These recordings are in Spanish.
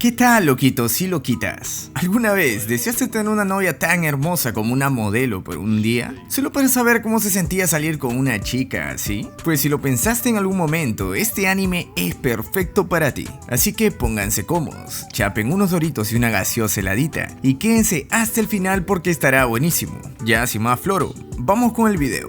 ¿Qué tal, loquitos y loquitas? ¿Alguna vez deseaste tener una novia tan hermosa como una modelo por un día? ¿Solo para saber cómo se sentía salir con una chica así? Pues si lo pensaste en algún momento, este anime es perfecto para ti. Así que pónganse cómodos, chapen unos doritos y una gaseosa heladita y quédense hasta el final porque estará buenísimo. Ya sin más floro, vamos con el video.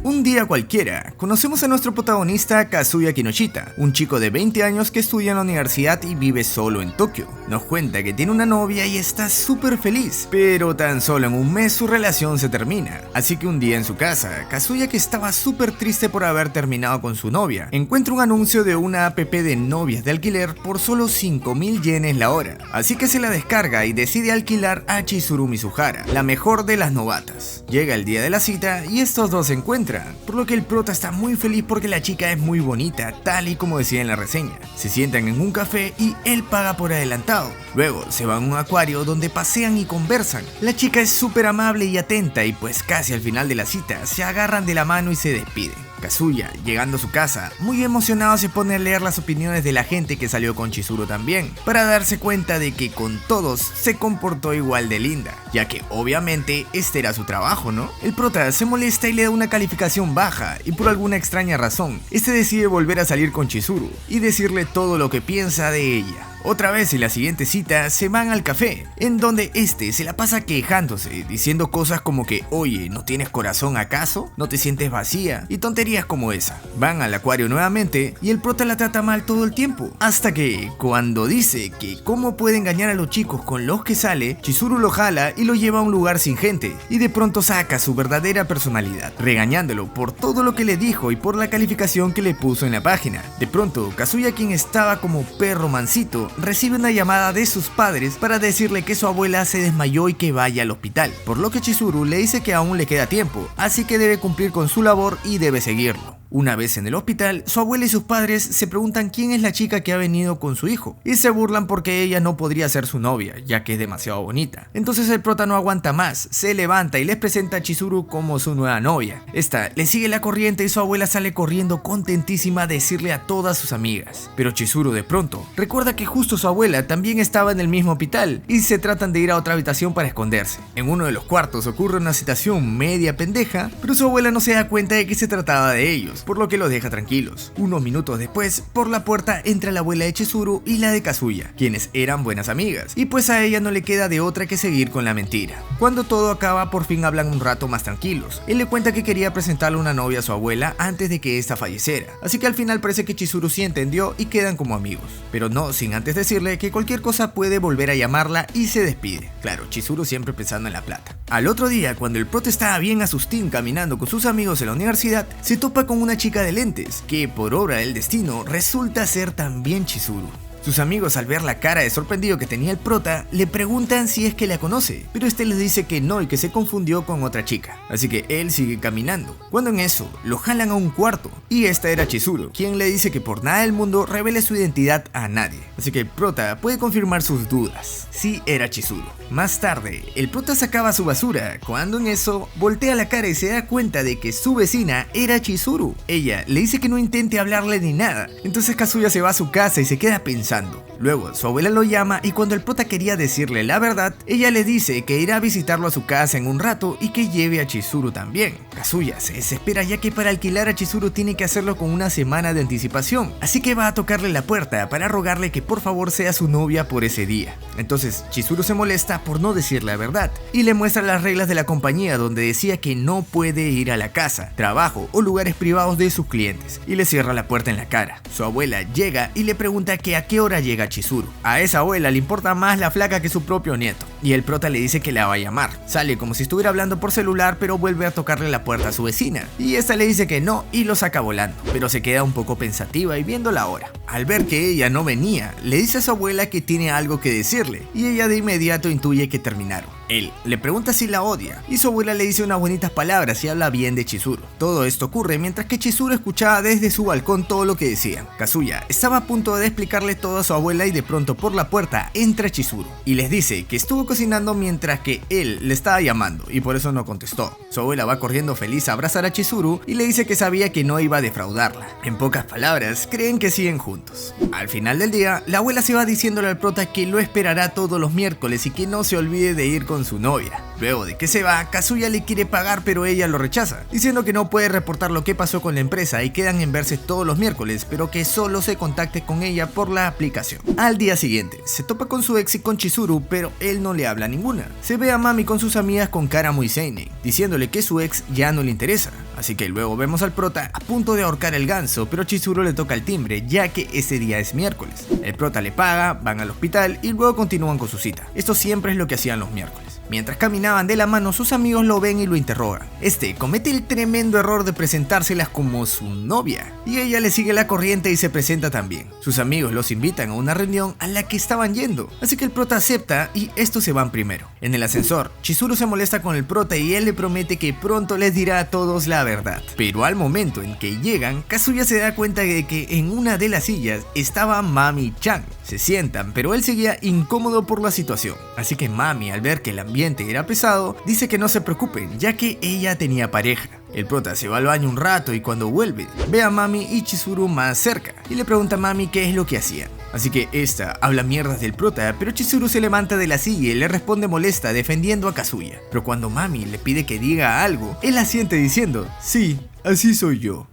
Un día cualquiera, conocemos a nuestro protagonista Kazuya Kinoshita, un chico de 20 años que estudia en la universidad y vive solo en Tokio. Nos cuenta que tiene una novia y está súper feliz, pero tan solo en un mes su relación se termina. Así que un día en su casa, Kazuya, que estaba súper triste por haber terminado con su novia, encuentra un anuncio de una app de novias de alquiler por solo 5.000 yenes la hora. Así que se la descarga y decide alquilar a Chizuru Mizuhara, la mejor de las novatas. Llega el día de la cita y estos dos se encuentran, por lo que el prota está muy feliz porque la chica es muy bonita, tal y como decía en la reseña. Se sientan en un café y él paga por adelantado. Luego se van a un acuario donde pasean y conversan. La chica es súper amable y atenta y pues casi al final de la cita se agarran de la mano y se despiden. Kazuya, llegando a su casa, muy emocionado se pone a leer las opiniones de la gente que salió con Chizuru también, para darse cuenta de que con todos se comportó igual de linda, ya que obviamente este era su trabajo, ¿no? El prota se molesta y le da una calificación baja, y por alguna extraña razón, este decide volver a salir con Chizuru y decirle todo lo que piensa de ella. Otra vez en la siguiente cita se van al café, en donde este se la pasa quejándose, diciendo cosas como que oye, ¿no tienes corazón acaso? ¿No te sientes vacía? Y tonterías como esa. Van al acuario nuevamente y el prota la trata mal todo el tiempo, hasta que cuando dice que cómo puede engañar a los chicos con los que sale, Chizuru lo jala y lo lleva a un lugar sin gente, y de pronto saca su verdadera personalidad, regañándolo por todo lo que le dijo y por la calificación que le puso en la página. De pronto, Kazuya, quien estaba como perro mansito, recibe una llamada de sus padres para decirle que su abuela se desmayó y que vaya al hospital, por lo que Chizuru le dice que aún le queda tiempo, así que debe cumplir con su labor y debe seguirlo. Una vez en el hospital, su abuela y sus padres se preguntan quién es la chica que ha venido con su hijo, y se burlan porque ella no podría ser su novia, ya que es demasiado bonita. Entonces el prota no aguanta más, se levanta y les presenta a Chizuru como su nueva novia. Esta le sigue la corriente y su abuela sale corriendo contentísima a decirle a todas sus amigas. Pero Chizuru de pronto recuerda que justo su abuela también estaba en el mismo hospital y se tratan de ir a otra habitación para esconderse. En uno de los cuartos ocurre una situación media pendeja, pero su abuela no se da cuenta de que se trataba de ellos, por lo que los deja tranquilos. Unos minutos después, por la puerta entra la abuela de Chizuru y la de Kazuya, quienes eran buenas amigas, y pues a ella no le queda de otra que seguir con la mentira. Cuando todo acaba, por fin hablan un rato más tranquilos. Él le cuenta que quería presentarle una novia a su abuela antes de que esta falleciera, así que al final parece que Chizuru sí entendió y quedan como amigos, pero no sin antes decirle que cualquier cosa puede volver a llamarla, y se despide. Claro, Chizuru siempre pensando en la plata. Al otro día, cuando el prota estaba bien asustín caminando con sus amigos en la universidad, se topa con una chica de lentes, que por obra del destino resulta ser también Chizuru. Sus amigos, al ver la cara de sorprendido que tenía el prota, le preguntan si es que la conoce, pero este les dice que no y que se confundió con otra chica, así que él sigue caminando, cuando en eso lo jalan a un cuarto, y esta era Chizuru, quien le dice que por nada del mundo revele su identidad a nadie, así que el prota puede confirmar sus dudas, sí era Chizuru. Más tarde, el prota sacaba su basura, cuando en eso voltea la cara y se da cuenta de que su vecina era Chizuru. Ella le dice que no intente hablarle ni nada, entonces Kazuya se va a su casa y se queda pensando. Luego su abuela lo llama y cuando el prota quería decirle la verdad, ella le dice que irá a visitarlo a su casa en un rato y que lleve a Chizuru también. Kazuya se desespera ya que para alquilar a Chizuru tiene que hacerlo con una semana de anticipación, así que va a tocarle la puerta para rogarle que por favor sea su novia por ese día. Entonces Chizuru se molesta por no decir la verdad y le muestra las reglas de la compañía, donde decía que no puede ir a la casa, trabajo o lugares privados de sus clientes, y le cierra la puerta en la cara. Su abuela llega y le pregunta que a qué hora llega Chizuru. A esa abuela le importa más la flaca que su propio nieto, y el prota le dice que la va a llamar. Sale como si estuviera hablando por celular, pero vuelve a tocarle la puerta a su vecina, y esta le dice que no y lo saca volando, pero se queda un poco pensativa y viendo la hora. Al ver que ella no venía, le dice a su abuela que tiene algo que decirle, y ella de inmediato intuye que terminaron. Él le pregunta si la odia, y su abuela le dice unas bonitas palabras y habla bien de Chizuru. Todo esto ocurre mientras que Chizuru escuchaba desde su balcón todo lo que decían. Kazuya estaba a punto de explicarle todo a su abuela y de pronto por la puerta entra Chizuru y les dice que estuvo cocinando mientras que él le estaba llamando y por eso no contestó. Su abuela va corriendo feliz a abrazar a Chizuru y le dice que sabía que no iba a defraudarla. En pocas palabras, creen que siguen juntos. juntos. Al final del día, la abuela se va diciéndole al prota que lo esperará todos los miércoles y que no se olvide de ir con su novia. Luego de que se va, Kazuya le quiere pagar pero ella lo rechaza, diciendo que no puede reportar lo que pasó con la empresa y quedan en verse todos los miércoles, pero que solo se contacte con ella por la aplicación. Al día siguiente, se topa con su ex y con Chizuru, pero él no le habla a ninguna. Se ve a Mami con sus amigas con cara muy seinen, diciéndole que su ex ya no le interesa. Así que luego vemos al prota a punto de ahorcar el ganso, pero Chizuru le toca el timbre ya que ese día es miércoles. El prota le paga, van al hospital y luego continúan con su cita. Esto siempre es lo que hacían los miércoles. Mientras caminaban de la mano, sus amigos lo ven y lo interrogan. Este comete el tremendo error de presentárselas como su novia, y ella le sigue la corriente y se presenta también. Sus amigos los invitan a una reunión a la que estaban yendo, así que el prota acepta y estos se van primero. En el ascensor, Chizuru se molesta con el prota y él le promete que pronto les dirá a todos la verdad. Pero al momento en que llegan, Kazuya se da cuenta de que en una de las sillas estaba Mami-chan. Se sientan, pero él seguía incómodo por la situación, así que Mami, al ver que el ambiente era pesado, dice que no se preocupen, ya que ella tenía pareja. El prota se va al baño un rato y cuando vuelve, ve a Mami y Chizuru más cerca y le pregunta a Mami qué es lo que hacían. Así que esta habla mierdas del prota, pero Chizuru se levanta de la silla y le responde molesta defendiendo a Kazuya. Pero cuando Mami le pide que diga algo, él asiente diciendo, sí, así soy yo.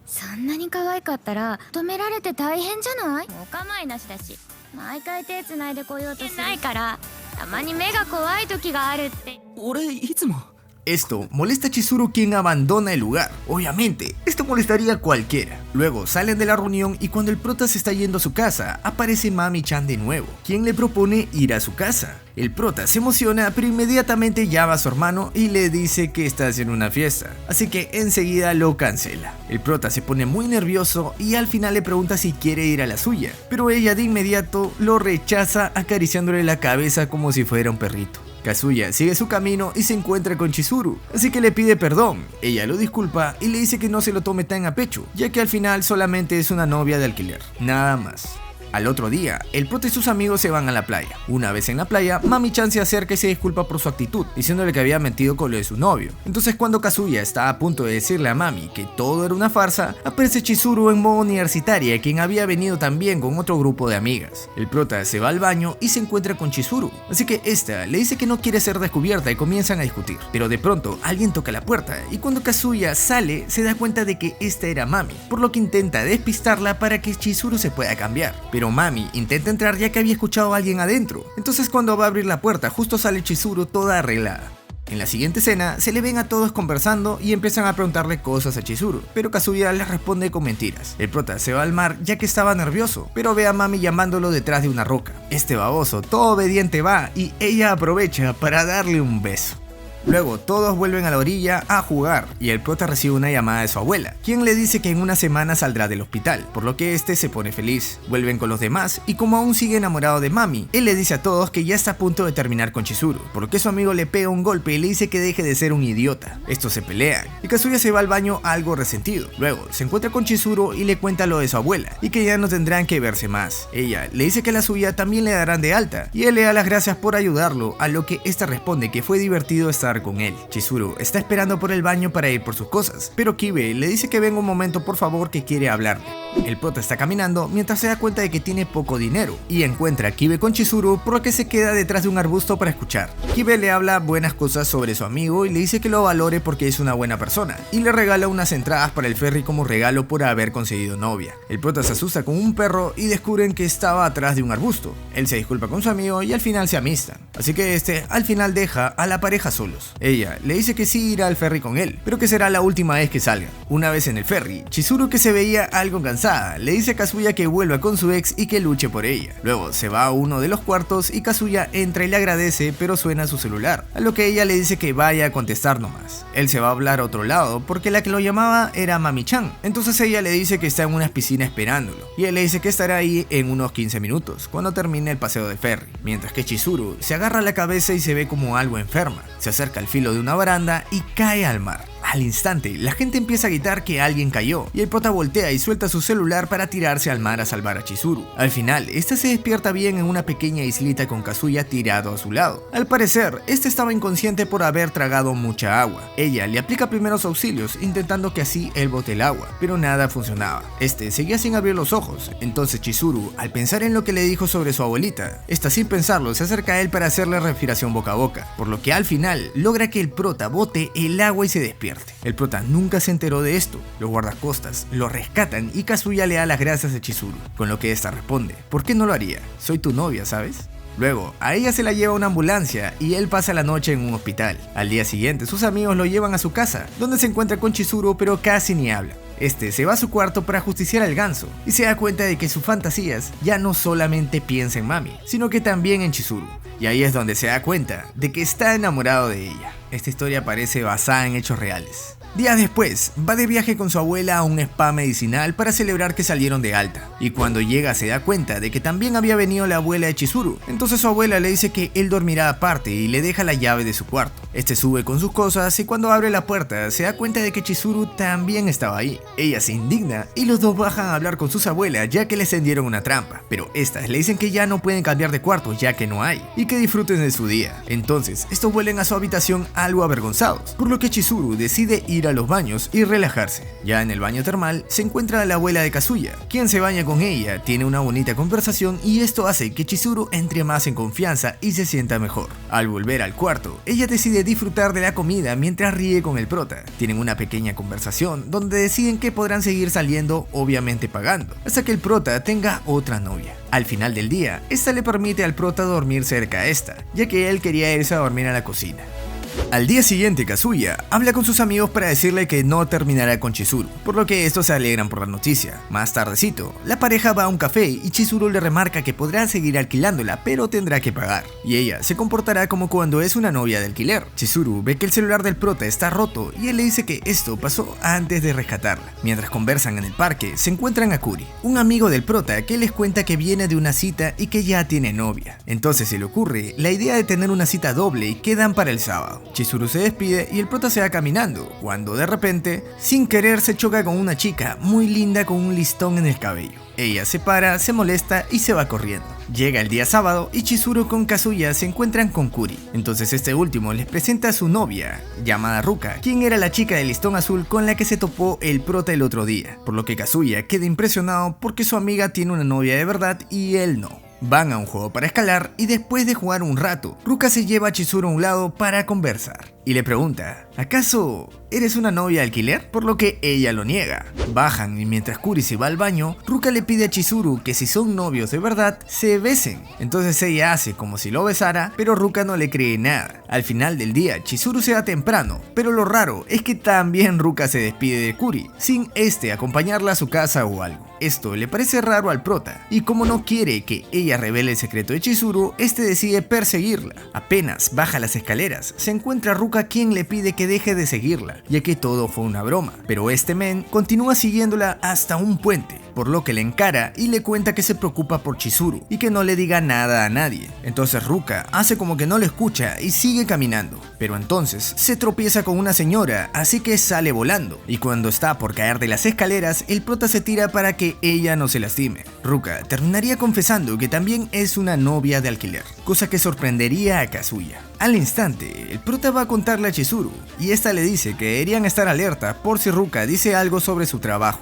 Esto molesta a Chizuru, quien abandona el lugar. Obviamente, esto molestaría a cualquiera. Luego salen de la reunión y cuando el prota se está yendo a su casa, aparece Mami-chan de nuevo, quien le propone ir a su casa. El prota se emociona, pero inmediatamente llama a su hermano y le dice que está haciendo una fiesta, así que enseguida lo cancela. El prota se pone muy nervioso y al final le pregunta si quiere ir a la suya, pero ella de inmediato lo rechaza acariciándole la cabeza como si fuera un perrito. Kazuya sigue su camino y se encuentra con Chizuru, así que le pide perdón. Ella lo disculpa y le dice que no se lo tome tan a pecho, ya que al final solamente es una novia de alquiler, nada más. Al otro día, el prota y sus amigos se van a la playa. Una vez en la playa, Mami-chan se acerca y se disculpa por su actitud, diciéndole que había mentido con lo de su novio. Entonces cuando Kazuya está a punto de decirle a Mami que todo era una farsa, aparece Chizuru en modo universitaria, quien había venido también con otro grupo de amigas. El prota se va al baño y se encuentra con Chizuru, así que esta le dice que no quiere ser descubierta y comienzan a discutir. Pero de pronto alguien toca la puerta y cuando Kazuya sale se da cuenta de que esta era Mami, por lo que intenta despistarla para que Chizuru se pueda cambiar. Pero Mami intenta entrar ya que había escuchado a alguien adentro. Entonces cuando va a abrir la puerta justo sale Chizuru toda arreglada. En la siguiente escena se le ven a todos conversando y empiezan a preguntarle cosas a Chizuru, pero Kazuya les responde con mentiras. El prota se va al mar ya que estaba nervioso, pero ve a Mami llamándolo detrás de una roca. Este baboso todo obediente va y ella aprovecha para darle un beso. Luego todos vuelven a la orilla a jugar y el prota recibe una llamada de su abuela, quien le dice que en una semana saldrá del hospital, por lo que este se pone feliz. Vuelven con los demás y como aún sigue enamorado de Mami, él le dice a todos que ya está a punto de terminar con Chizuru, por lo que su amigo le pega un golpe y le dice que deje de ser un idiota. Estos se pelean y Kazuya se va al baño algo resentido. Luego se encuentra con Chizuru y le cuenta lo de su abuela y que ya no tendrán que verse más. Ella le dice que a la suya también le darán de alta y él le da las gracias por ayudarlo, a lo que esta responde que fue divertido estar con él. Chizuru está esperando por el baño para ir por sus cosas, pero Kibe le dice que venga un momento por favor, que quiere hablarle. El prota está caminando mientras se da cuenta de que tiene poco dinero y encuentra a Kibe con Chizuru, por lo que se queda detrás de un arbusto para escuchar. Kibe le habla buenas cosas sobre su amigo y le dice que lo valore porque es una buena persona y le regala unas entradas para el ferry como regalo por haber conseguido novia. El prota se asusta con un perro y descubren que estaba atrás de un arbusto. Él se disculpa con su amigo y al final se amistan, así que este al final deja a la pareja solos. Ella le dice que sí irá al ferry con él, pero que será la última vez que salgan. Una vez en el ferry, Chizuru, que se veía algo cansada, le dice a Kazuya que vuelva con su ex y que luche por ella. Luego se va a uno de los cuartos y Kazuya entra y le agradece, pero suena su celular, a lo que ella le dice que vaya a contestar nomás. Él se va a hablar a otro lado porque la que lo llamaba era Mami-chan, entonces ella le dice que está en una piscina esperándolo y él le dice que estará ahí en unos 15 minutos cuando termine el paseo del ferry, mientras que Chizuru se agarra la cabeza y se ve como algo enferma. Se acerca al filo de una baranda y cae al mar. Al instante, la gente empieza a gritar que alguien cayó, y el prota voltea y suelta su celular para tirarse al mar a salvar a Chizuru. Al final, este se despierta bien en una pequeña islita con Kazuya tirado a su lado. Al parecer, este estaba inconsciente por haber tragado mucha agua. Ella le aplica primeros auxilios, intentando que así él bote el agua, pero nada funcionaba. Este seguía sin abrir los ojos. Entonces Chizuru, al pensar en lo que le dijo sobre su abuelita, esta sin pensarlo se acerca a él para hacerle respiración boca a boca, por lo que al final logra que el prota bote el agua y se despierte. El prota nunca se enteró de esto. Los guardacostas lo rescatan y Kazuya le da las gracias a Chizuru, con lo que esta responde: ¿por qué no lo haría? Soy tu novia, ¿sabes? Luego, a ella se la lleva una ambulancia y él pasa la noche en un hospital. Al día siguiente, sus amigos lo llevan a su casa, donde se encuentra con Chizuru pero casi ni habla. Este se va a su cuarto para justiciar al ganso y se da cuenta de que sus fantasías ya no solamente piensa en Mami, sino que también en Chizuru. Y ahí es donde se da cuenta de que está enamorado de ella. Esta historia parece basada en hechos reales. Días después, va de viaje con su abuela a un spa medicinal para celebrar que salieron de alta, y cuando llega se da cuenta de que también había venido la abuela de Chizuru. Entonces su abuela le dice que él dormirá aparte y le deja la llave de su cuarto. Este sube con sus cosas y cuando abre la puerta se da cuenta de que Chizuru también estaba ahí. Ella se indigna y los dos bajan a hablar con sus abuelas ya que les tendieron una trampa, pero estas le dicen que ya no pueden cambiar de cuarto ya que no hay, y que disfruten de su día. Entonces estos vuelven a su habitación algo avergonzados, por lo que Chizuru decide ir a los baños y relajarse. Ya en el baño termal se encuentra la abuela de Kazuya, quien se baña con ella, tiene una bonita conversación y esto hace que Chizuru entre más en confianza y se sienta mejor. Al volver al cuarto, ella decide disfrutar de la comida mientras ríe con el prota. Tienen una pequeña conversación donde deciden que podrán seguir saliendo, obviamente pagando, hasta que el prota tenga otra novia. Al final del día, esta le permite al prota dormir cerca a esta, ya que él quería irse a dormir a la cocina. Al día siguiente, Kazuya habla con sus amigos para decirle que no terminará con Chizuru, por lo que estos se alegran por la noticia. Más tardecito, la pareja va a un café y Chizuru le remarca que podrá seguir alquilándola, pero tendrá que pagar, y ella se comportará como cuando es una novia de alquiler. Chizuru ve que el celular del prota está roto y él le dice que esto pasó antes de rescatarla. Mientras conversan en el parque, se encuentran a Kuri, un amigo del prota que les cuenta que viene de una cita y que ya tiene novia. Entonces se le ocurre la idea de tener una cita doble y quedan para el sábado. Chizuru se despide y el prota se va caminando, cuando de repente, sin querer, se choca con una chica muy linda con un listón en el cabello. Ella se para, se molesta y se va corriendo. Llega el día sábado y Chizuru con Kazuya se encuentran con Kuri. Entonces este último les presenta a su novia, llamada Ruka, quien era la chica del listón azul con la que se topó el prota el otro día, por lo que Kazuya queda impresionado porque su amiga tiene una novia de verdad y él no. Van a un juego para escalar y después de jugar un rato, Ruka se lleva a Chizuru a un lado para conversar y le pregunta: ¿acaso eres una novia de alquiler? Por lo que ella lo niega. Bajan y mientras Kuri se va al baño, Ruka le pide a Chizuru que si son novios de verdad, se besen. Entonces ella hace como si lo besara, pero Ruka no le cree nada. Al final del día, Chizuru se va temprano, pero lo raro es que también Ruka se despide de Kuri, sin acompañarla a su casa o algo. Esto le parece raro al prota, y como no quiere que ella revele el secreto de Chizuru, decide perseguirla. Apenas baja las escaleras, se encuentra Ruka, quien le pide que deje de seguirla, ya que todo fue una broma, pero men continúa siguiéndola hasta un puente, por lo que le encara y le cuenta que se preocupa por Chizuru y que no le diga nada a nadie. Entonces Ruka hace como que no lo escucha y sigue caminando, pero entonces se tropieza con una señora, así que sale volando, y cuando está por caer de las escaleras, el prota se tira para que ella no se lastime. Ruka terminaría confesando que también es una novia de alquiler, cosa que sorprendería a Kazuya. Al instante, el prota va a contarle a Chizuru, y esta le dice que deberían estar alerta por si Ruka dice algo sobre su trabajo.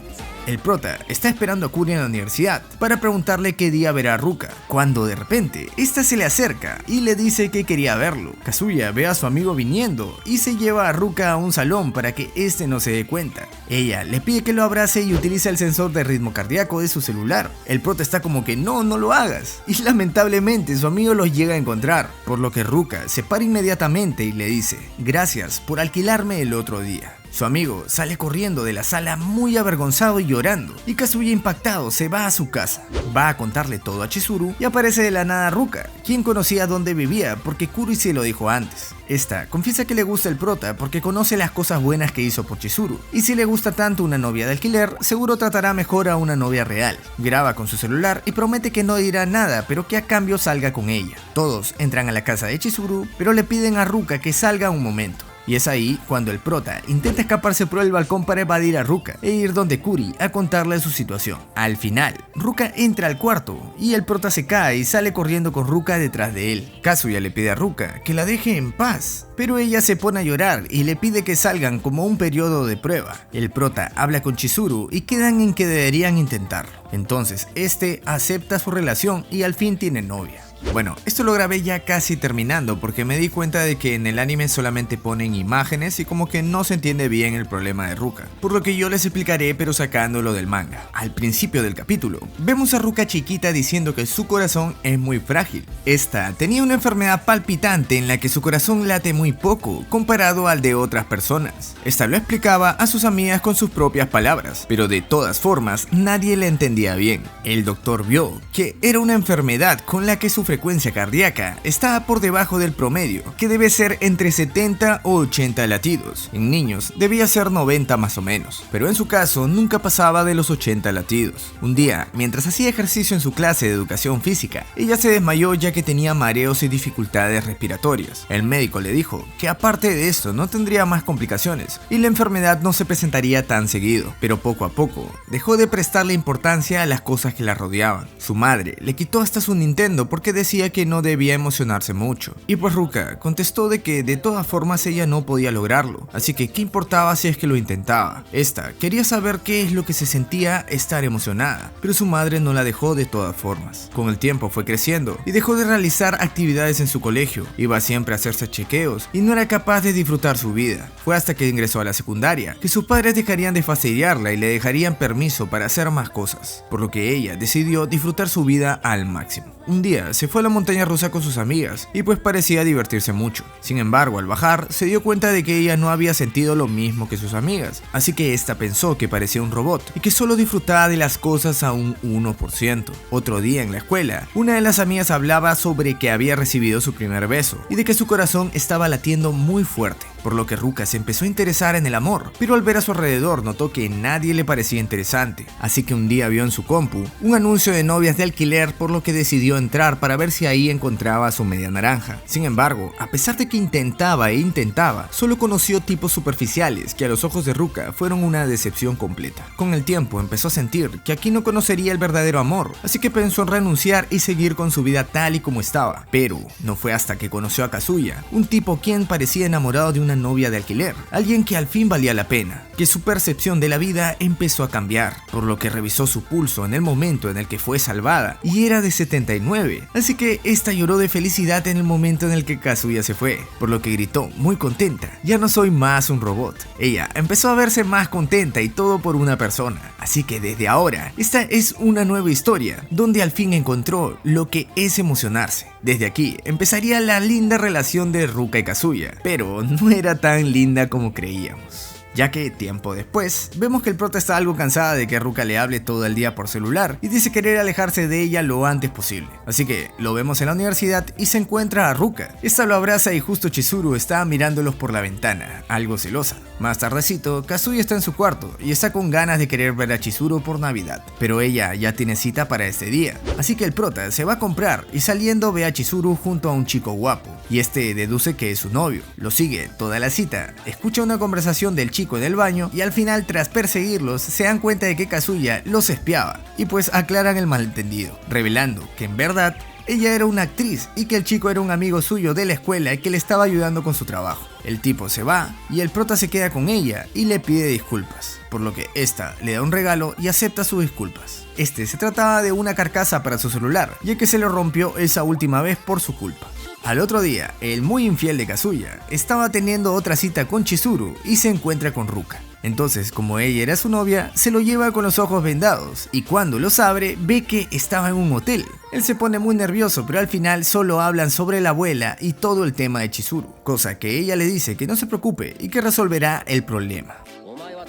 El prota está esperando a Kuri en la universidad para preguntarle qué día verá a Ruka, cuando de repente esta se le acerca y le dice que quería verlo. Kazuya ve a su amigo viniendo y se lleva a Ruka a un salón para que este no se dé cuenta. Ella le pide que lo abrace y utiliza el sensor de ritmo cardíaco de su celular. El prota está como que no lo hagas, y lamentablemente su amigo los llega a encontrar, por lo que Ruka se para inmediatamente y le dice: gracias por alquilarme el otro día. Su amigo sale corriendo de la sala muy avergonzado y llorando, y Kazuya, impactado, se va a su casa. Va a contarle todo a Chizuru y aparece de la nada Ruka, quien conocía dónde vivía porque Kuri se lo dijo antes. Esta confiesa que le gusta el prota porque conoce las cosas buenas que hizo por Chizuru, y si le gusta tanto una novia de alquiler, seguro tratará mejor a una novia real. Graba con su celular y promete que no dirá nada, pero que a cambio salga con ella. Todos entran a la casa de Chizuru, pero le piden a Ruka que salga un momento. Y es ahí cuando el prota intenta escaparse por el balcón para evadir a Ruka e ir donde Kuri a contarle su situación. Al final, Ruka entra al cuarto y el prota se cae y sale corriendo con Ruka detrás de él. Kazuya le pide a Ruka que la deje en paz, pero ella se pone a llorar y le pide que salgan como un periodo de prueba. El prota habla con Chizuru y quedan en que deberían intentarlo. Entonces, este acepta su relación y al fin tiene novia. Bueno, esto lo grabé ya casi terminando porque me di cuenta de que en el anime solamente ponen imágenes y como que no se entiende bien el problema de Ruka, por lo que yo les explicaré pero sacándolo del manga. Al principio del capítulo, vemos a Ruka chiquita diciendo que su corazón es muy frágil. Esta tenía una enfermedad palpitante en la que su corazón late muy poco comparado al de otras personas. Esta lo explicaba a sus amigas con sus propias palabras, pero de todas formas nadie le entendía bien. El doctor vio que era una enfermedad con la que su frecuencia cardíaca está por debajo del promedio, que debe ser entre 70 o 80 latidos. En niños debía ser 90 más o menos, pero en su caso nunca pasaba de los 80 latidos. Un día, mientras hacía ejercicio en su clase de educación física, ella se desmayó ya que tenía mareos y dificultades respiratorias. El médico le dijo que aparte de esto no tendría más complicaciones y la enfermedad no se presentaría tan seguido, pero poco a poco dejó de prestarle importancia a las cosas que la rodeaban. Su madre le quitó hasta su Nintendo porque decía que no debía emocionarse mucho. Y pues Ruka contestó de que de todas formas ella no podía lograrlo, así que qué importaba si es que lo intentaba. Esta quería saber qué es lo que se sentía estar emocionada, pero su madre no la dejó de todas formas. Con el tiempo fue creciendo y dejó de realizar actividades en su colegio, iba siempre a hacerse chequeos y no era capaz de disfrutar su vida. Fue hasta que ingresó a la secundaria que sus padres dejarían de fastidiarla y le dejarían permiso para hacer más cosas, por lo que ella decidió disfrutar su vida al máximo. Un día se fue a la montaña rusa con sus amigas y pues parecía divertirse mucho. Sin embargo, al bajar se dio cuenta de que ella no había sentido lo mismo que sus amigas, así que esta pensó que parecía un robot y que solo disfrutaba de las cosas a un 1%. Otro día en la escuela, una de las amigas hablaba sobre que había recibido su primer beso y de que su corazón estaba latiendo muy fuerte, por lo que Ruka se empezó a interesar en el amor, pero al ver a su alrededor notó que nadie le parecía interesante, así que un día vio en su compu un anuncio de novias de alquiler, por lo que decidió entrar para ver si ahí encontraba a su media naranja. Sin embargo, a pesar de que intentaba, solo conoció tipos superficiales que a los ojos de Ruka fueron una decepción completa. Con el tiempo empezó a sentir que aquí no conocería el verdadero amor, así que pensó en renunciar y seguir con su vida tal y como estaba. Pero no fue hasta que conoció a Kazuya, un tipo quien parecía enamorado de una novia de alquiler, alguien que al fin valía la pena, que su percepción de la vida empezó a cambiar, por lo que revisó su pulso en el momento en el que fue salvada y era de 79, así que esta lloró de felicidad en el momento en el que Kazuya se fue, por lo que gritó muy contenta: ya no soy más un robot. Ella empezó a verse más contenta y todo por una persona, así que desde ahora esta es una nueva historia donde al fin encontró lo que es emocionarse. Desde aquí empezaría la linda relación de Ruka y Kazuya, pero no era tan linda como creíamos, ya que tiempo después vemos que el prota está algo cansada de que Ruka le hable todo el día por celular y dice querer alejarse de ella lo antes posible. Así que lo vemos en la universidad y se encuentra a Ruka. Esta lo abraza y justo Chizuru está mirándolos por la ventana, algo celosa. Más tardecito, Kazuya está en su cuarto y está con ganas de querer ver a Chizuru por Navidad, pero ella ya tiene cita para este día, así que el prota se va a comprar y saliendo ve a Chizuru junto a un chico guapo y este deduce que es su novio. Lo sigue toda la cita, escucha una conversación del chico en el baño y al final, tras perseguirlos, se dan cuenta de que Kazuya los espiaba y pues aclaran el malentendido, revelando que en verdad ella era una actriz y que el chico era un amigo suyo de la escuela y que le estaba ayudando con su trabajo. El tipo se va y el prota se queda con ella y le pide disculpas, por lo que esta le da un regalo y acepta sus disculpas. Se trataba de una carcasa para su celular, ya que se le rompió esa última vez por su culpa. Al otro día, el muy infiel de Kazuya estaba teniendo otra cita con Chizuru y se encuentra con Ruka. Entonces, como ella era su novia, se lo lleva con los ojos vendados y cuando los abre ve que estaba en un hotel. Él se pone muy nervioso, pero al final solo hablan sobre la abuela y todo el tema de Chizuru, cosa que ella le dice que no se preocupe y que resolverá el problema.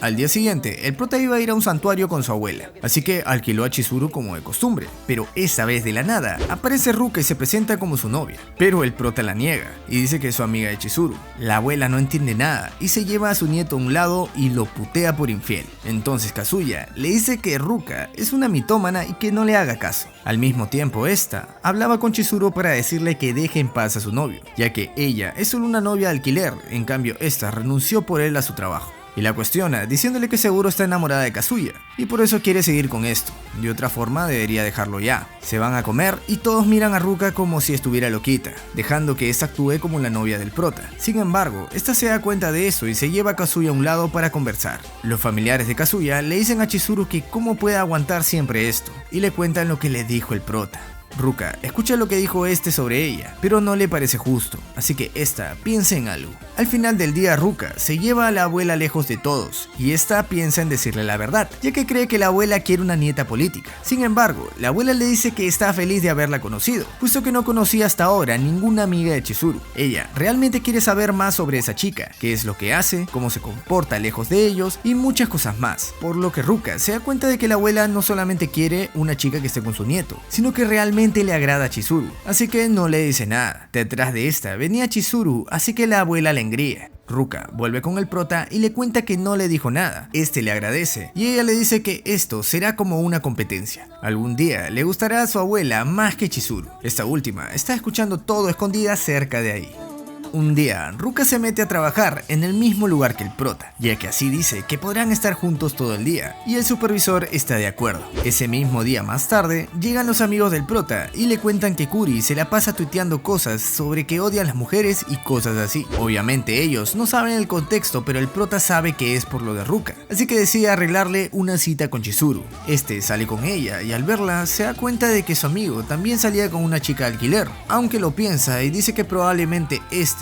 Al día siguiente, el prota iba a ir a un santuario con su abuela, así que alquiló a Chizuru como de costumbre, pero esta vez de la nada, aparece Ruka y se presenta como su novia, pero el prota la niega y dice que es su amiga de Chizuru. La abuela no entiende nada y se lleva a su nieto a un lado y lo putea por infiel. Entonces Kazuya le dice que Ruka es una mitómana y que no le haga caso. Al mismo tiempo esta hablaba con Chizuru para decirle que deje en paz a su novio, ya que ella es solo una novia de alquiler, en cambio esta renunció por él a su trabajo. Y la cuestiona, diciéndole que seguro está enamorada de Kazuya, y por eso quiere seguir con esto. De otra forma debería dejarlo ya. Se van a comer y todos miran a Ruka como si estuviera loquita, dejando que esta actúe como la novia del prota. Sin embargo, esta se da cuenta de eso y se lleva a Kazuya a un lado para conversar. Los familiares de Kazuya le dicen a Chizuru que cómo puede aguantar siempre esto, y le cuentan lo que le dijo el prota. Ruka escucha lo que dijo este sobre ella, pero no le parece justo, así que esta piensa en algo. Al final del día Ruka se lleva a la abuela lejos de todos, y esta piensa en decirle la verdad, ya que cree que la abuela quiere una nieta política. Sin embargo, la abuela le dice que está feliz de haberla conocido, puesto que no conocía hasta ahora ninguna amiga de Chizuru. Ella realmente quiere saber más sobre esa chica, qué es lo que hace, cómo se comporta lejos de ellos y muchas cosas más, por lo que Ruka se da cuenta de que la abuela no solamente quiere una chica que esté con su nieto, sino que realmente le agrada a Chizuru, así que no le dice nada. Detrás de esta venía Chizuru, así que la abuela le engríe. Ruka vuelve con el prota y le cuenta que no le dijo nada. Este le agradece y ella le dice que esto será como una competencia. Algún día le gustará a su abuela más que Chizuru. Esta última está escuchando todo escondida cerca de ahí. Un día, Ruka se mete a trabajar en el mismo lugar que el prota, ya que así dice que podrán estar juntos todo el día, y el supervisor está de acuerdo. Ese mismo día más tarde, llegan los amigos del prota y le cuentan que Kuri se la pasa tuiteando cosas sobre que odia a las mujeres y cosas así. Obviamente ellos no saben el contexto, pero el prota sabe que es por lo de Ruka, así que decide arreglarle una cita con Chizuru. Este sale con ella y al verla se da cuenta de que su amigo también salía con una chica de alquiler, aunque lo piensa y dice que probablemente esté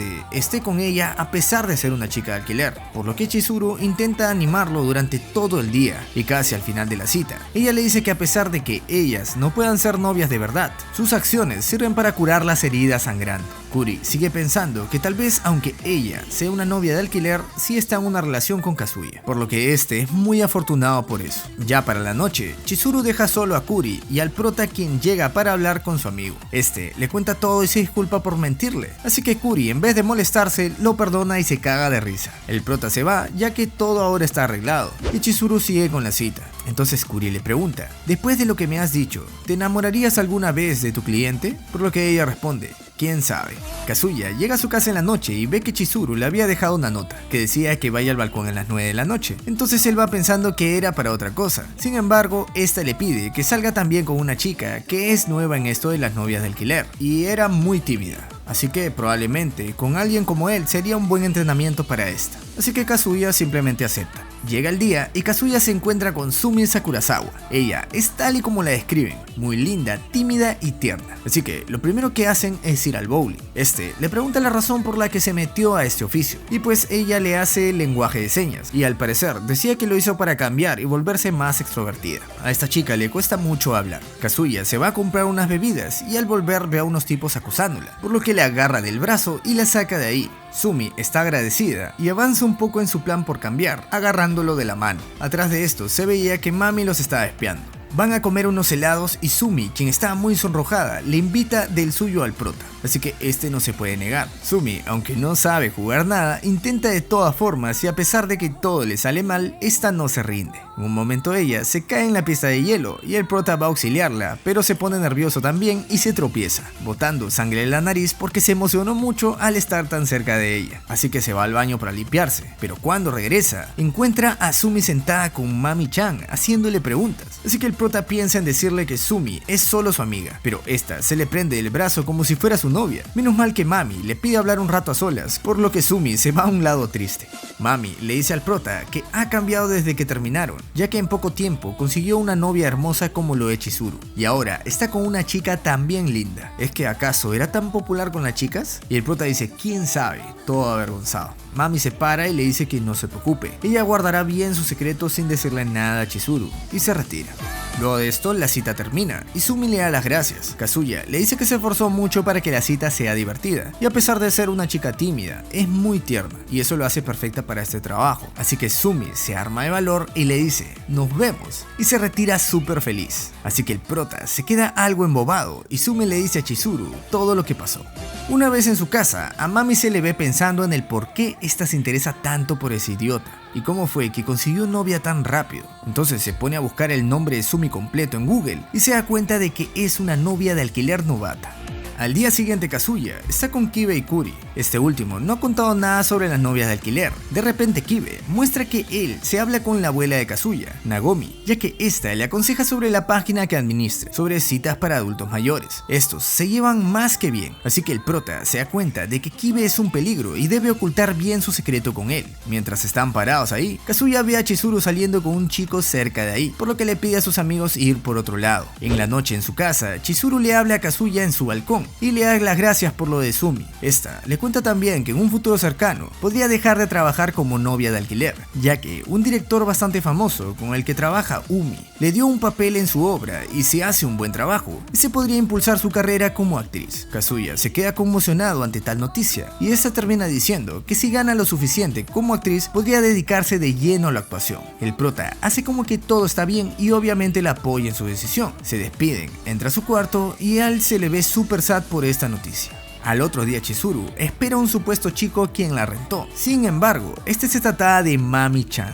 con ella a pesar de ser una chica de alquiler, por lo que Chizuru intenta animarlo durante todo el día y casi al final de la cita. Ella le dice que a pesar de que ellas no puedan ser novias de verdad, sus acciones sirven para curar las heridas sangrando. Kuri sigue pensando que tal vez aunque ella sea una novia de alquiler, sí está en una relación con Kazuya, por lo que este es muy afortunado por eso. Ya para la noche, Chizuru deja solo a Kuri y al prota, quien llega para hablar con su amigo. Este le cuenta todo y se disculpa por mentirle, así que Kuri, en vez de molestarse, lo perdona y se caga de risa. El prota se va ya que todo ahora está arreglado y Chizuru sigue con la cita. Entonces Kuri le pregunta: después de lo que me has dicho, ¿te enamorarías alguna vez de tu cliente? Por lo que ella responde: ¿quién sabe? Kazuya llega a su casa en la noche y ve que Chizuru le había dejado una nota que decía que vaya al balcón a las 9 de la noche. Entonces él va pensando que era para otra cosa. Sin embargo, esta le pide que salga también con una chica que es nueva en esto de las novias de alquiler y era muy tímida. Así que probablemente con alguien como él sería un buen entrenamiento para esta. Así que Kazuya simplemente acepta. Llega el día y Kazuya se encuentra con Sumi Sakurazawa. Ella es tal y como la describen, muy linda, tímida y tierna. Así que lo primero que hacen es ir al bowling. Este le pregunta la razón por la que se metió a este oficio y pues ella le hace lenguaje de señas y al parecer decía que lo hizo para cambiar y volverse más extrovertida. A esta chica le cuesta mucho hablar. Kazuya se va a comprar unas bebidas y al volver ve a unos tipos acosándola, por lo que le agarra del brazo y la saca de ahí. Sumi está agradecida y avanza un poco en su plan por cambiar, agarrándolo de la mano. Atrás de esto se veía que Mami los estaba espiando. Van a comer unos helados y Sumi, quien estaba muy sonrojada, le invita del suyo al prota, así que este no se puede negar. Sumi, aunque no sabe jugar nada, intenta de todas formas y a pesar de que todo le sale mal, esta no se rinde. En un momento ella se cae en la pista de hielo y el prota va a auxiliarla, pero se pone nervioso también y se tropieza, botando sangre en la nariz porque se emocionó mucho al estar tan cerca de ella, así que se va al baño para limpiarse, pero cuando regresa, encuentra a Sumi sentada con Mami-chan haciéndole preguntas, así que el prota piensa en decirle que Sumi es solo su amiga, pero esta se le prende el brazo como si fuera su novia. Menos mal que Mami le pide hablar un rato a solas, por lo que Sumi se va a un lado triste. Mami le dice al prota que ha cambiado desde que terminaron, ya que en poco tiempo consiguió una novia hermosa como lo es Chizuru, y ahora está con una chica también linda. ¿Es que acaso era tan popular con las chicas? Y el prota dice: quién sabe, todo avergonzado. Mami se para y le dice que no se preocupe, ella guardará bien su secreto sin decirle nada a Chizuru, y se retira. Luego de esto, la cita termina y Sumi le da las gracias. Kazuya le dice que se esforzó mucho para que la cita sea divertida y a pesar de ser una chica tímida, es muy tierna y eso lo hace perfecta para este trabajo. Así que Sumi se arma de valor y le dice "nos vemos" y se retira súper feliz. Así que el prota se queda algo embobado y Sumi le dice a Chizuru todo lo que pasó. Una vez en su casa, a Mami se le ve pensando en el por qué esta se interesa tanto por ese idiota y cómo fue que consiguió novia tan rápido. Entonces se pone a buscar el nombre de Sumi completo en Google y se da cuenta de que es una novia de alquiler novata. Al día siguiente Kazuya está con Kibe y Kuri. Este último no ha contado nada sobre las novias de alquiler. De repente Kibe muestra que él se habla con la abuela de Kazuya, Nagomi, ya que esta le aconseja sobre la página que administre, sobre citas para adultos mayores. Estos se llevan más que bien, así que el prota se da cuenta de que Kibe es un peligro y debe ocultar bien su secreto con él. Mientras están parados ahí, Kazuya ve a Chizuru saliendo con un chico cerca de ahí, por lo que le pide a sus amigos ir por otro lado. En la noche en su casa, Chizuru le habla a Kazuya en su balcón y le da las gracias por lo de Sumi. Esta le cuenta también que en un futuro cercano podría dejar de trabajar como novia de alquiler, ya que un director bastante famoso con el que trabaja Umi le dio un papel en su obra y si hace un buen trabajo, se podría impulsar su carrera como actriz. Kazuya se queda conmocionado ante tal noticia y esta termina diciendo que si gana lo suficiente como actriz podría dedicarse de lleno a la actuación. El prota hace como que todo está bien y obviamente la apoya en su decisión. Se despiden, entra a su cuarto y a él se le ve súper sad por esta noticia. Al otro día Chizuru espera a un supuesto chico quien la rentó. Sin embargo, este se trataba de Mami-chan.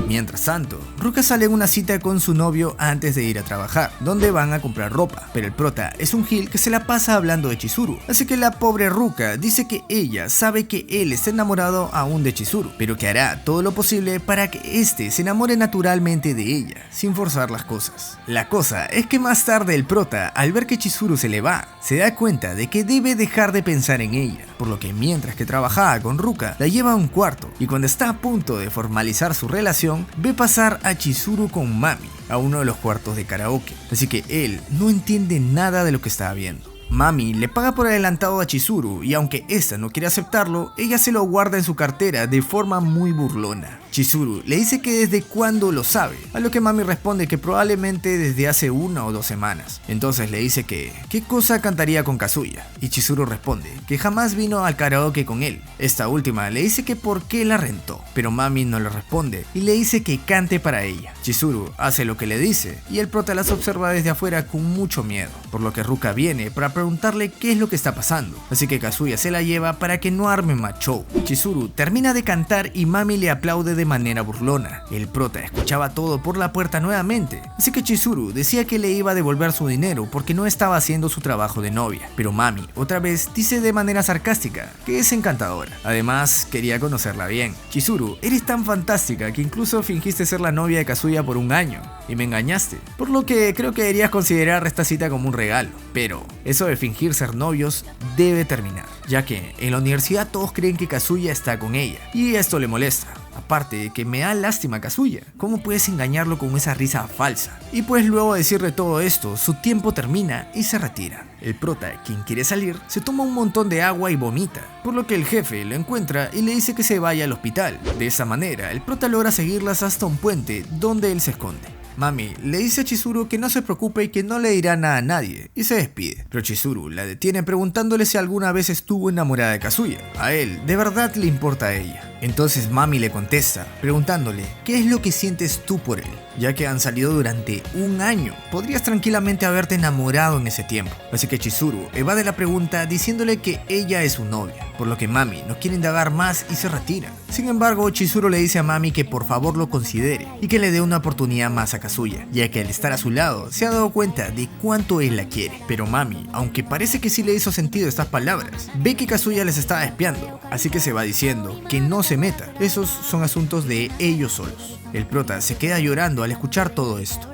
Mientras tanto, Ruka sale en una cita con su novio antes de ir a trabajar, donde van a comprar ropa, pero el prota es un gil que se la pasa hablando de Chizuru, así que la pobre Ruka dice que ella sabe que él está enamorado aún de Chizuru, pero que hará todo lo posible para que este se enamore naturalmente de ella, sin forzar las cosas. La cosa es que más tarde el prota, al ver que Chizuru se le va, se da cuenta de que debe dejar de pensar en ella, por lo que mientras que trabajaba con Ruka, la lleva a un cuarto, y cuando está a punto de formalizar su relación, ve pasar a Chizuru con Mami a uno de los cuartos de karaoke, así que él no entiende nada de lo que estaba viendo. Mami le paga por adelantado a Chizuru y aunque esta no quiere aceptarlo, ella se lo guarda en su cartera de forma muy burlona. Chizuru le dice que desde cuándo lo sabe, a lo que Mami responde que probablemente desde hace 1 o 2 semanas. Entonces le dice que ¿qué cosa cantaría con Kazuya? Y Chizuru responde que jamás vino al karaoke con él. Esta última le dice que por qué la rentó, pero Mami no le responde y le dice que cante para ella. Chizuru hace lo que le dice y el prota las observa desde afuera con mucho miedo, por lo que Ruka viene para preguntarle qué es lo que está pasando, así que Kazuya se la lleva para que no arme más show. Chizuru termina de cantar y Mami le aplaude de manera burlona. El prota escuchaba todo por la puerta nuevamente, así que Chizuru decía que le iba a devolver su dinero porque no estaba haciendo su trabajo de novia, pero Mami otra vez dice de manera sarcástica que es encantadora. Además quería conocerla bien. Chizuru, eres tan fantástica que incluso fingiste ser la novia de Kazuya por 1 año y me engañaste, por lo que creo que deberías considerar esta cita como un regalo, pero eso de fingir ser novios debe terminar, ya que en la universidad todos creen que Kazuya está con ella y esto le molesta. Aparte que me da lástima Kazuya, ¿cómo puedes engañarlo con esa risa falsa? Y pues luego de decirle todo esto, su tiempo termina y se retira. El prota, quien quiere salir, se toma un montón de agua y vomita, por lo que el jefe lo encuentra y le dice que se vaya al hospital. De esa manera, el prota logra seguirlas hasta un puente donde él se esconde. Mami le dice a Chizuru que no se preocupe y que no le dirá nada a nadie, y se despide. Pero Chizuru la detiene preguntándole si alguna vez estuvo enamorada de Kazuya. A él, de verdad le importa a ella. Entonces Mami le contesta, preguntándole ¿qué es lo que sientes tú por él? Ya que han salido durante 1 año, podrías tranquilamente haberte enamorado en ese tiempo. Así que Chizuru evade la pregunta diciéndole que ella es su novia, por lo que Mami no quiere indagar más y se retira. Sin embargo, Chizuru le dice a Mami que por favor lo considere y que le dé una oportunidad más a Kazuya, ya que al estar a su lado se ha dado cuenta de cuánto él la quiere. Pero Mami, aunque parece que sí le hizo sentido estas palabras, ve que Kazuya les estaba espiando, así que se va diciendo que no se meta, esos son asuntos de ellos solos. El prota se queda llorando al escuchar todo esto.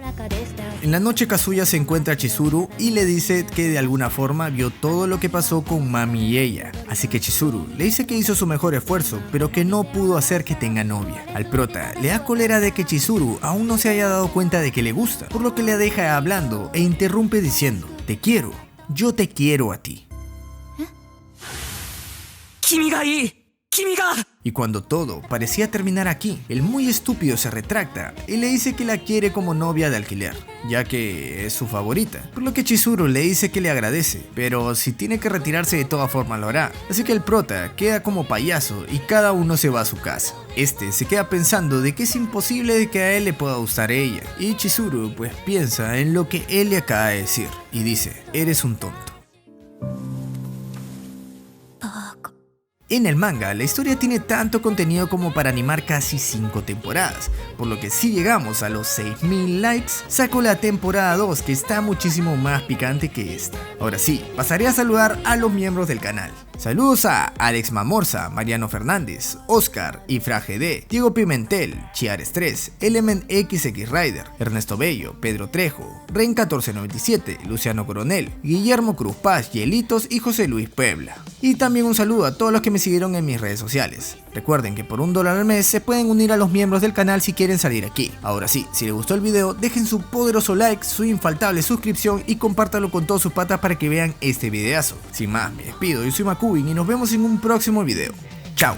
En la noche Kazuya se encuentra a Chizuru y le dice que de alguna forma vio todo lo que pasó con Mami y ella, así que Chizuru le dice que hizo su mejor esfuerzo, pero que no pudo hacer que tenga novia. Al prota le da cólera de que Chizuru aún no se haya dado cuenta de que le gusta, por lo que le deja hablando e interrumpe diciendo: te quiero, yo te quiero a ti. 君がいい Y cuando todo parecía terminar aquí, el muy estúpido se retracta y le dice que la quiere como novia de alquiler, ya que es su favorita, por lo que Chizuru le dice que le agradece, pero si tiene que retirarse de todas formas lo hará, así que el prota queda como payaso y cada uno se va a su casa. Este se queda pensando de que es imposible de que a él le pueda gustar ella, y Chizuru pues piensa en lo que él le acaba de decir y dice: eres un tonto. En el manga, la historia tiene tanto contenido como para animar casi 5 temporadas, por lo que si llegamos a los 6000 likes, saco la temporada 2 que está muchísimo más picante que esta. Ahora sí, pasaré a saludar a los miembros del canal. Saludos a Alex Mamorza, Mariano Fernández, Oscar, Ifrage D, Diego Pimentel, Chiares 3, Element XX Rider, Ernesto Bello, Pedro Trejo, Ren 1497, Luciano Coronel, Guillermo Cruz Paz, Hielitos y José Luis Puebla. Y también un saludo a todos los que me siguieron en mis redes sociales. Recuerden que por $1 al mes se pueden unir a los miembros del canal si quieren salir aquí. Ahora sí, si les gustó el video, dejen su poderoso like, su infaltable suscripción y compártanlo con todos sus patas para que vean este videazo. Sin más, me despido, yo soy Makubin y nos vemos en un próximo video. Chao.